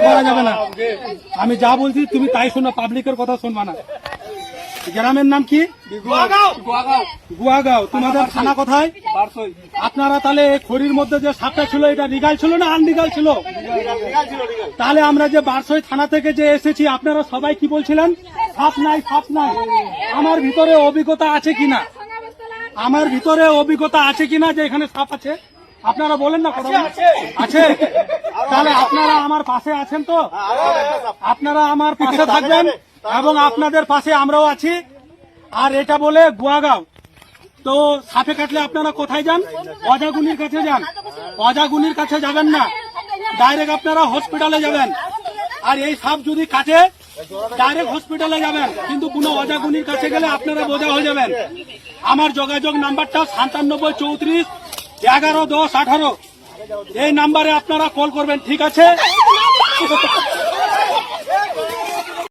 করা যাবে না। আমি যা বলছি তুমি তাই শোনো, পাবলিকের কথা শুনবা না। গ্রামের নাম কি? গুয়াগাঁও। তোমাদের থানা কোথায়? আপনারা তাহলে খড়ির মধ্যে যে সাপটা ছিল এটা লিগাল ছিল না আনলিগাল ছিল? তাহলে আমরা যে বারসই থানা থেকে যে এসেছি আপনারা সবাই কি বলছিলেন? সাপ নাই, সাপ নাই। আমার ভিতরে অভিজ্ঞতা আছে কিনা, আমার ভিতরে অভিজ্ঞতা আছে কিনা যে এখানে সাপ আছে? আপনারা বলেন না কথা আছে? তাহলে আপনারা আমার পাশে আছেন তো? আপনারা আমার পাশে থাকবেন এবং আপনাদের পাশে আমরাও আছি। আর এটা বলে গুয়াগাঁও তো সাপে কাটলে আপনারা কোথায় যান? অজাগুনির কাছে যান। অজাগুনির কাছে যাবেন না, ডাইরেক্ট আপনারা হসপিটালে যাবেন। আর এই সাপ যদি কাটে ডাইরেক্ট হসপিটালে যাবেন, কিন্তু কোনো অজাগুনির কাছে গেলে আপনারা বোঝা হয়ে যাবেন। আমার যোগাযোগ নাম্বারটা 97 34 11 10 18, এই নাম্বারে আপনারা কল করবেন, ঠিক আছে?